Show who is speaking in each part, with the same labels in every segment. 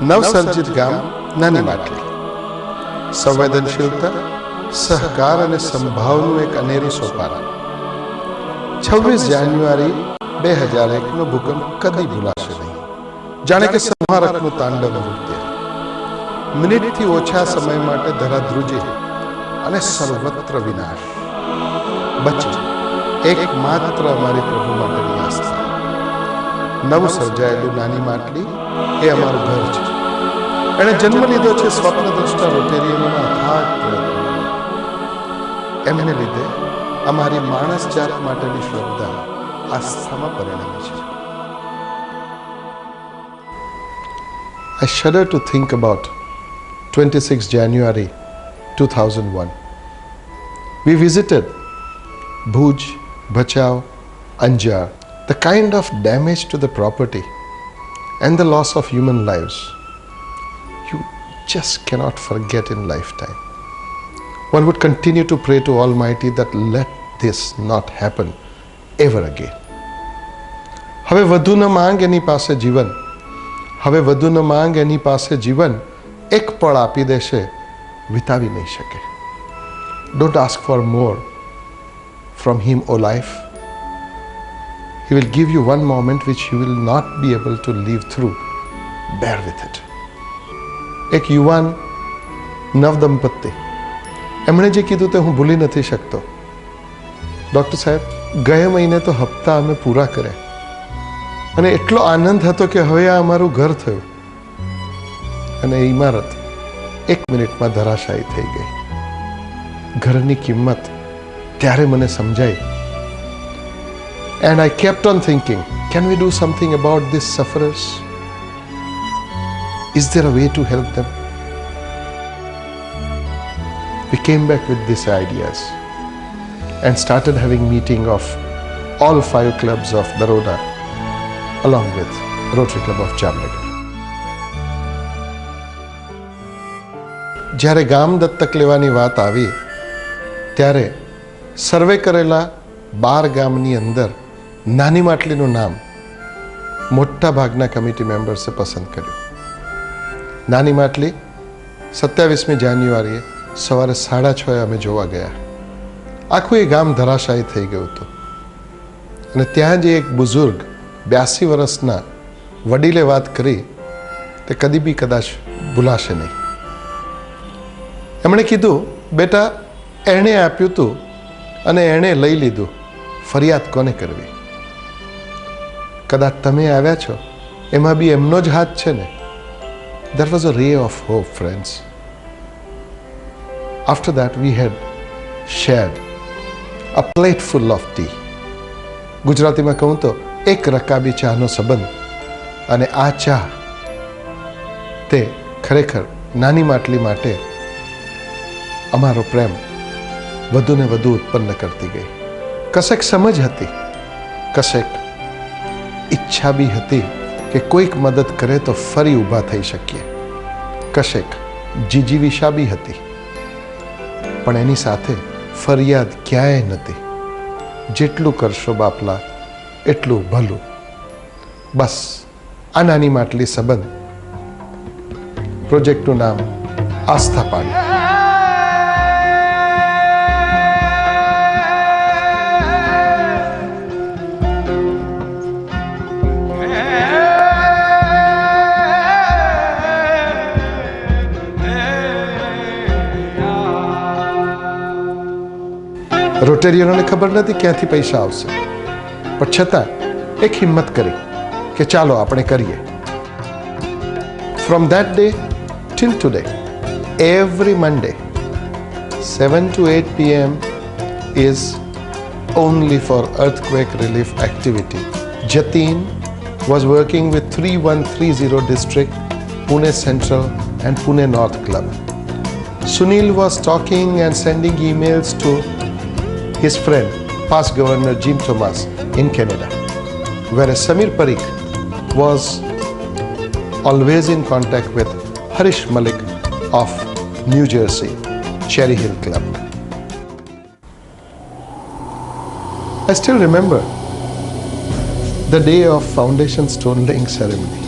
Speaker 1: નવસર્જિત ગામ નાની માટલી. સંવેદનશીલતા, સહકાર અને સંભાવનું એક અનેરી સોપારી. 26 જાન્યુઆરી 2001નો ભૂકંપ કદી ભૂલાશે નહીં. જાણે કે સંહારકનું તાંડવ નૃત્ય. મિનિટથી ઓછા સમય માટે ધરાધ્રુજી અને સર્વત્ર વિનાશ. બચી એકમાત્ર અમારી પ્રભુ માટેની આસ્થા. નવું સર્જાયેલું નાની માટલી એ અમારું ઘર છે. એણે જન્મ લીધો છે સ્વપ્નદ્રષ્ટા રોટેરિયનોના અથાગ પ્રયત્નો. એમને લીધે અમારી માણસ જાત માટેની શ્રદ્ધા આસ્થામાં પરિણમી છે. I shudder to think about 26 January 2001. We visited Bhuj, Bachau, Anjar. The kind of damage to the property and the loss of human lives you just cannot forget in lifetime. One would continue to pray to Almighty that let this not happen ever again. હવે વધુ ન માંગ એની પાસે જીવન. હવે વધુ ન માંગ એની પાસે જીવન. એક પળ આપી દેશે, વિતાવી નહીં શકે. Don't ask for more from him, O life. He will give you one moment which you will not be able to live through. Bear with it. એક યુવાન નવદંપતિ, એમણે જે કીધું તે હું ભૂલી નથી શકતો. ડૉક્ટર સાહેબ, ગયા મહિને તો હપ્તા અમે પૂરા કર્યા અને એટલો આનંદ હતો કે હવે આ અમારું ઘર થયું, અને એ ઇમારત 1 મિનિટમાં ધરાશાયી થઈ ગઈ. ઘરની કિંમત ત્યારે મને સમજાઈ. And I kept on thinking, can we do something about these sufferers? Is there a way to help them? We came back with these ideas and started having meeting of all 5 clubs of Baroda along with Rotary Club of Jamnagar. જ્યારે ગામ દત્તક લેવાની વાત આવી ત્યારે સર્વે કરેલા 12 ગામની અંદર નાની માટલીનું નામ મોટા ભાગના કમિટી મેમ્બર્સે પસંદ કર્યું. નાની માટલી 27મી જાન્યુઆરીએ સવારે 6:30 અમે જોવા ગયા. આખું એ ગામ ધરાશાયી થઈ ગયું હતું અને ત્યાં જે એક બુઝુર્ગ 82 વર્ષના વડીલે વાત કરી તે કદી બી કદાચ ભૂલાશે નહીં. એમણે કીધું, બેટા, એણે આપ્યું હતું અને એણે લઈ લીધું, ફરિયાદ કોને કરવી? કદાચ તમે આવ્યા છો એમાં બી એમનો જ હાથ છે ને. There was a ray of hope, friends. After that we had shared a plate full of tea. ગુજરાતીમાં કહું તો એક રકાબી ચાનો સંબંધ. અને આ ચા તે ખરેખર નાની માટલી માટે અમારો પ્રેમ વધુ ને વધુ ઉત્પન્ન કરતી ગઈ. કશેક સમજ હતી, કશેક ઈચ્છા બી હતી કે કોઈક મદદ કરે તો ફરી ઊભા થઈ શકીએ. કશેક જીજીવિષા બી હતી, પણ એની સાથે ફરિયાદ ક્યાંય નથી. જેટલું કરશો બાપલા એટલું ભલું. બસ આ નાની માટલી સંબંધ. પ્રોજેક્ટનું નામ આસ્થા પાણી. રોટેરિયનોને ખબર નથી ક્યાંથી પૈસા આવશે, પણ છતાં એક હિંમત કરી કે ચાલો આપણે કરીએ. From that day till today, every Monday 7 to 8 p.m. is only for earthquake relief activity. Jatin was working with 3130 district, Pune Central and Pune North Club. Sunil was talking and sending emails to his friend, past Governor Jim Thomas in Canada, whereas Samir Parikh was always in contact with Harish Malik of New Jersey, Cherry Hill Club. I still remember the day of foundation stone laying ceremony.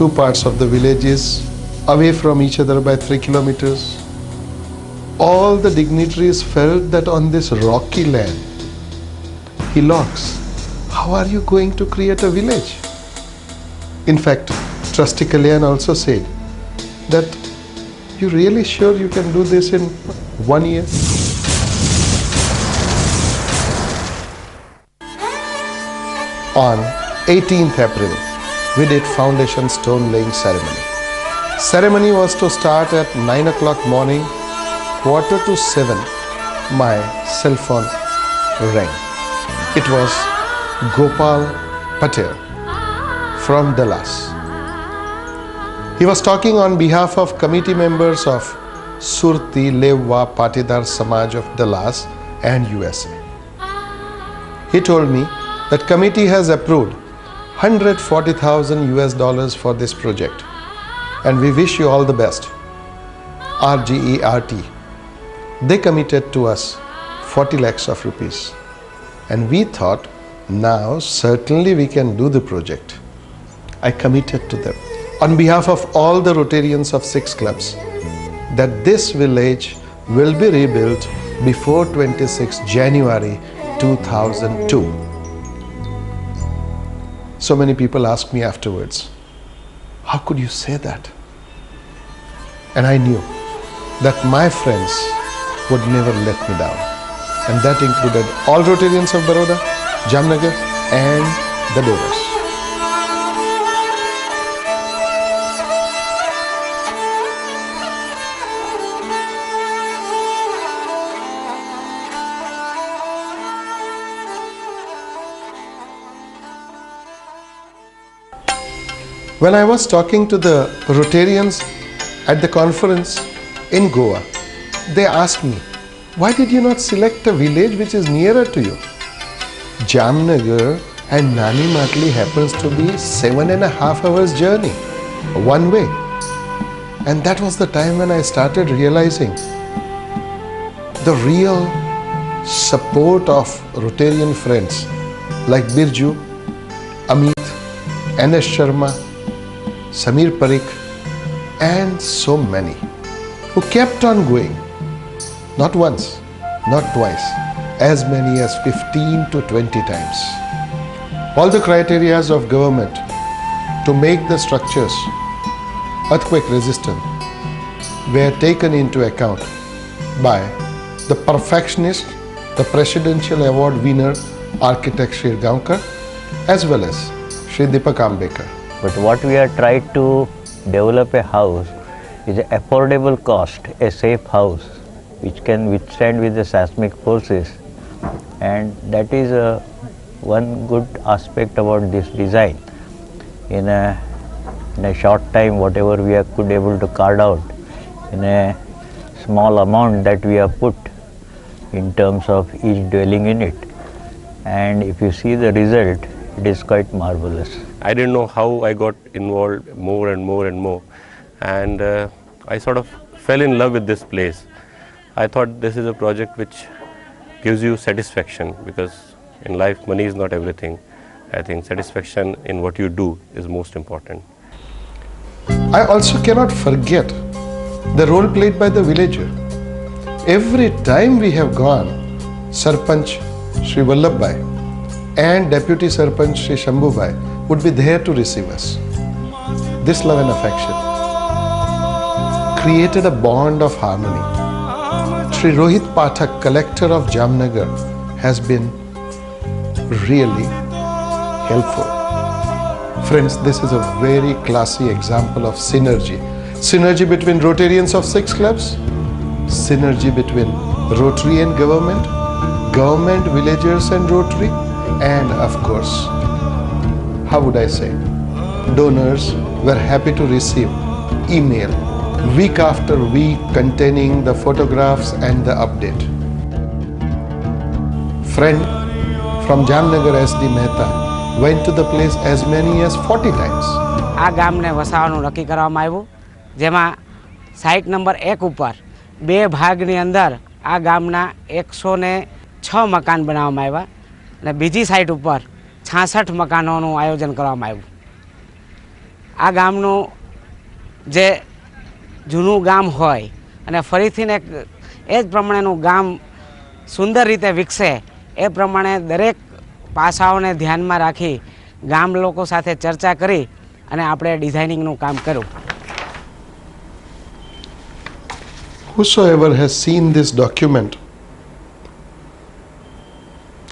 Speaker 1: two parts of the villages away from each other by 3 kilometers. All the dignitaries felt that on this rocky land, hillocks, how are you going to create a village? In fact, Trustee Kalyan also said that you really sure you can do this in 1 year? On 18th April, we did foundation stone laying ceremony. Ceremony was to start at 9 o'clock morning. 6:45, my cell phone rang. It was Gopal Patel from Dallas. He was talking on behalf of committee members of Surti Lewwa Patidar Samaj of Dallas and USA. He told me that committee has approved $140,000 for this project, and we wish you all the best. RGERT, they committed to us 40 lakhs of rupees, and we thought now certainly we can do the project. I committed to them on behalf of all the Rotarians of 6 clubs that this village will be rebuilt before 26 January 2002. So many people asked me afterwards, how could you say that? And I knew that my friends would never let me down. And that included all Rotarians of Baroda, Jamnagar and the donors. When I was talking to the Rotarians at the conference in Goa, they asked me, why did you not select a village which is nearer to you? Jamnagar and Nani Matli happens to be 7.5 hours journey, one way. And that was the time when I started realizing the real support of Rotarian friends like Birju, Amit, N.S. Sharma, Samir Parikh, and so many who kept on going, not once, not twice, as many as 15 to 20 times. All the criteria of government to make the structures earthquake resistant were taken into account by the perfectionist, the Presidential Award winner architect Shri Gaonkar, as well as Shri Deepak Ambekar.
Speaker 2: But what we are trying to develop a house is an affordable cost, a safe house which can withstand with the seismic forces, and that is one good aspect about this design. In a short time, whatever we have could able to carve out in a small amount that we have put in terms of each dwelling unit, and if you see the result, it is quite marvelous.
Speaker 3: I didn't know how I got involved more and more and more, and I sort of fell in love with this place. I thought this is a project which gives you satisfaction, because in life money is not everything. I think satisfaction in what you do is most important.
Speaker 1: I also cannot forget the role played by the villager. Every time we have gone, Sarpanch Shri Vallabhbhai and Deputy Sarpanch Shri Shambhubhai would be there to receive us. This love and affection created a bond of harmony. Shri Rohit Pathak, collector of Jamnagar, has been really helpful. Friends, this is a very classy example of synergy. Synergy between Rotarians of 6 clubs, synergy between Rotary and government, government, villagers and Rotary, and of course, how would I say, donors were happy to receive email week after week containing the photographs and the update. Friend from Jamnagar SD Mehta went to the place as many as 40 times.
Speaker 4: આ ગામને વસાવાનું નક્કી કરવામાં આવ્યું, જેમાં site number 1 ઉપર 2 ભાગની અંદર આ ગામના 106 મકાન બનાવવામાં આવ્યા અને બીજી સાઇટ ઉપર 66 મકાનોનું આયોજન કરવામાં આવ્યું. આ ગામનું જે જૂનું ગામ હોય અને ફરીથી એક એ જ પ્રમાણેનું ગામ સુંદર રીતે વિકસે એ પ્રમાણે દરેક પાસાઓને ધ્યાનમાં રાખી ગામ લોકો સાથે ચર્ચા કરી અને આપણે ડિઝાઇનિંગનું કામ કર્યું.
Speaker 1: Whosoever has seen this document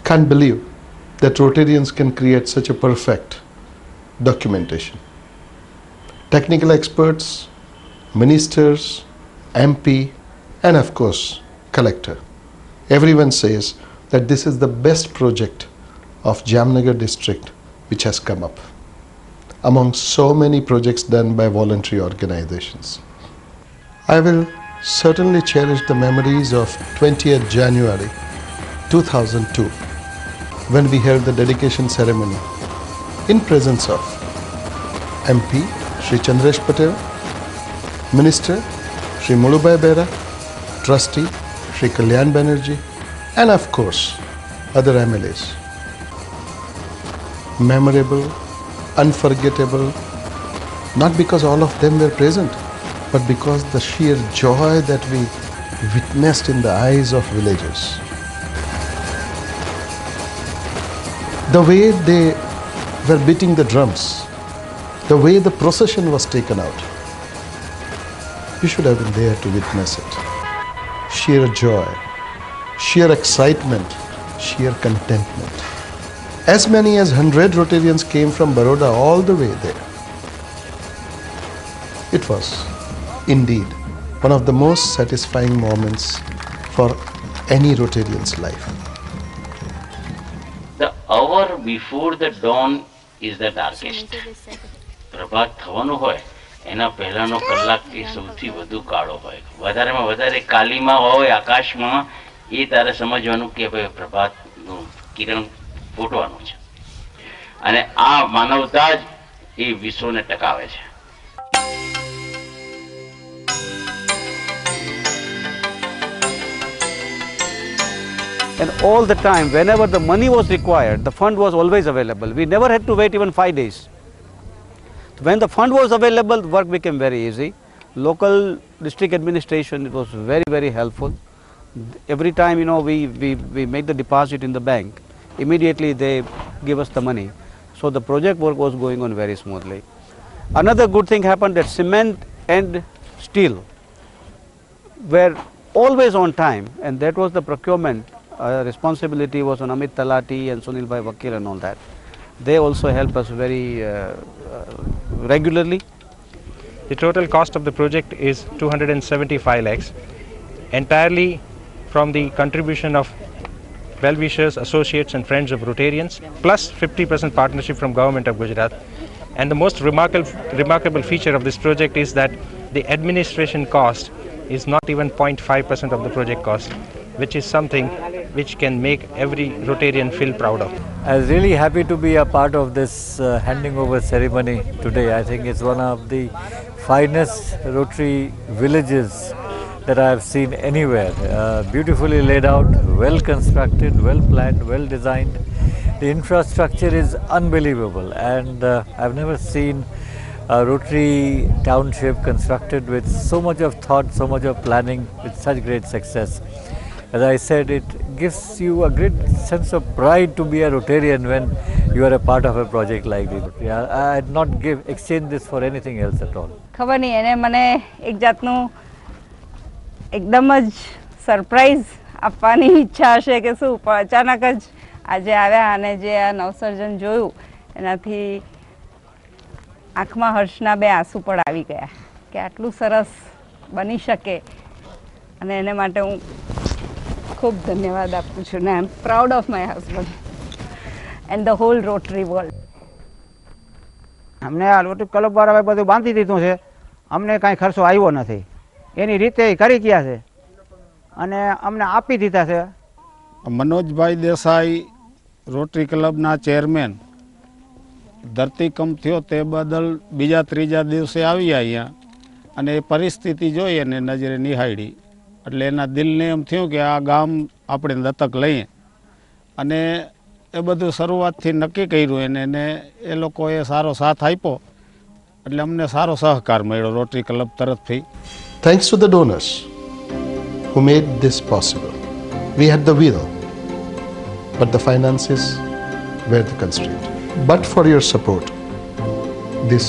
Speaker 1: can't believe that Rotarians can create such a perfect documentation. Technical experts, ministers, MP, and of course, collector. Everyone says that this is the best project of Jamnagar district which has come up among so many projects done by voluntary organizations. I will certainly cherish the memories of 20th January 2002 when we held the dedication ceremony in presence of MP Shri Chandresh Patel, Minister Shri Mulubai Bera, Trustee Shri Kalyan Banerjee, and of course other MLAs. Memorable, unforgettable, not because all of them were present, but because the sheer joy that we witnessed in the eyes of villagers. The way they were beating the drums, the way the procession was taken out. You should have been there to witness it. Sheer joy, sheer excitement, sheer contentment. As many as 100 Rotarians came from Baroda all the way there. It was indeed one of the most satisfying moments for any Rotarian's life.
Speaker 5: The hour before the dawn is the darkest. પ્રભાત થવાનું હોય એના પહેલાનો કલાકથી સૌથી વધુ કાળો હોય. વધારેમાં વધારે કાલીમાં હોય આકાશમાં એ તારે સમજવાનું કે ભાઈ પ્રભાતનું કિરણ ફૂટવાનું છે અને આ માનવતા જ એ વિશ્વને ટકાવે છે.
Speaker 6: And all the time, whenever the money was required, the fund was always available. We never had to wait even 5 days. When the fund was available, work became very easy. Local district administration, it was very, very helpful. Every time, we make the deposit in the bank, immediately they give us the money. So the project work was going on very smoothly. Another good thing happened that cement and steel were always on time, and that was the procurement. Responsibility was on Amit Talati and Sunil Bhai Vakil and all that. They also help us very regularly.
Speaker 7: The total cost of the project is 275 lakhs, entirely from the contribution of well-wishers, associates and friends of Rotarians, plus 50% partnership from Government of Gujarat. And the most remarkable feature of this project is that the administration cost is not even 0.5% of the project cost, which is something which can make every Rotarian feel proud of.
Speaker 8: I was really happy to be a part of this handing over ceremony today. I think it's one of the finest Rotary villages that I have seen anywhere. Beautifully laid out, well constructed, well planned, well designed. The infrastructure is unbelievable, and I've never seen a Rotary township constructed with so much of thought, so much of planning, with such great success. As I said, it gives you a great sense of pride to be a Rotarian when you are a part of a project like this. I'd not exchange this for anything else at all.
Speaker 9: ખબર નહીં એને મને એક જાતનું એકદમ જ surprise આપવાની ઈચ્છા હશે કે શું, પણ અચાનક જ આજે આવ્યા અને જે આ નવસર્જન જોયું એનાથી આંખમાં હર્ષના બે આંસુ પણ આવી ગયા કે આટલું સરસ બની શકે અને એને માટે હું ખૂબ ધન્યવાદ આપું છું ને I am proud of my husband and the whole Rotary world.
Speaker 10: અમને આ રોટરી ક્લબવાળાએ બધું બાંધી દીધું છે, અમને કાંઈ ખર્ચો આવ્યો નથી, એની રીતે કરી ગયા છે અને અમને આપી દીધા છે.
Speaker 11: મનોજભાઈ દેસાઈ રોટરી ક્લબના ચેરમેન ધરતીકંપ થયો તે બદલ બીજા ત્રીજા દિવસે આવ્યા અહીંયા અને એ પરિસ્થિતિ જોઈ અને નજરે નિહાળી એટલે એના દિલને એમ થયું કે આ ગામ આપણે દત્તક લઈએ અને એ બધું શરૂઆતથી નક્કી કર્યું એને એ લોકોએ સારો સાથ આપ્યો એટલે અમને સારો સહકાર મળ્યો રોટરી ક્લબ તરફથી.
Speaker 1: Thanks to the donors who made this possible. We had the will, but the finances were the constraint. But for your support, this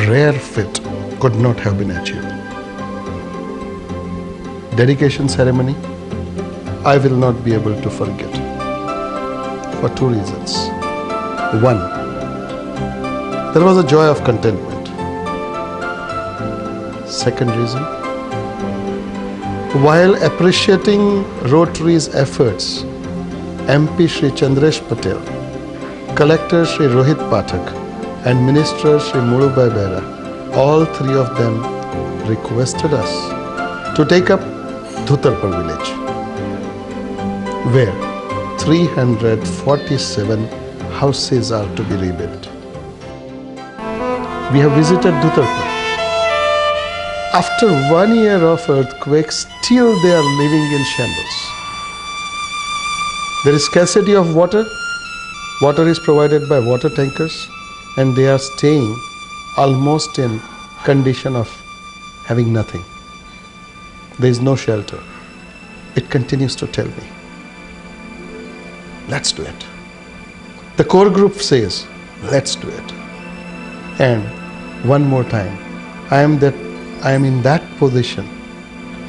Speaker 1: rare feat could not have been achieved. Dedication ceremony, I will not be able to forget for two reasons. One, there was a joy of contentment. Second reason, while appreciating Rotary's efforts, MP Shri Chandresh Patel, Collector Shri Rohit Pathak and Minister Shri Mulubai Bera, all three of them requested us to take up Dhutarpur village, where 347 houses are to be rebuilt. We have visited Dhutarpur. After 1 year of earthquake, still they are living in shambles. There is scarcity of water. Water is provided by water tankers, and they are staying almost in condition of having nothing. There is no shelter. It continues to tell me, let's do it. The core group says, let's do it. And one more time, I am in that position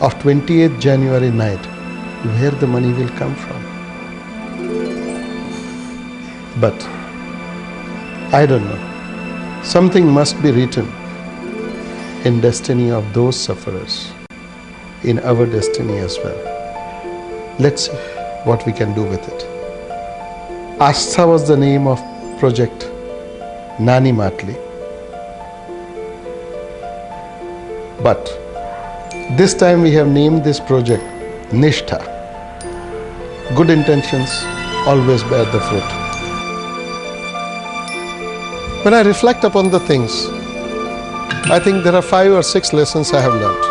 Speaker 1: of 28th January night, where the money will come from. But I don't know. Something must be written in destiny of those sufferers, in our destiny as well. Let's see what we can do with it. Astha was the name of project Nani Matli. But this time we have named this project Nishtha. Good intentions always bear the fruit. When I reflect upon the things, I think there are 5 or 6 lessons I have learned.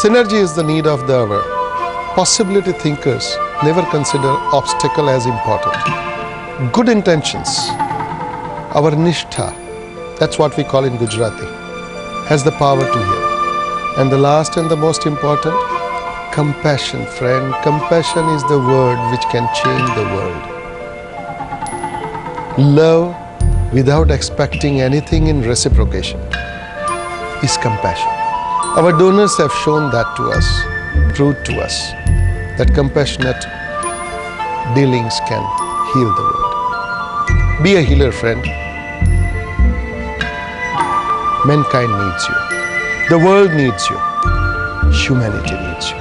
Speaker 1: Synergy is the need of the hour. Possibility thinkers never consider obstacle as important. Good intentions, our nishtha, that's what we call in Gujarati, has the power to heal. And the last and the most important, compassion, friend. Compassion is the word which can change the world. Love without expecting anything in reciprocation is compassion. Our donors have shown that to us, proved to us, that compassionate dealings can heal the world. Be a healer, friend. Mankind needs you. The world needs you. Humanity needs you.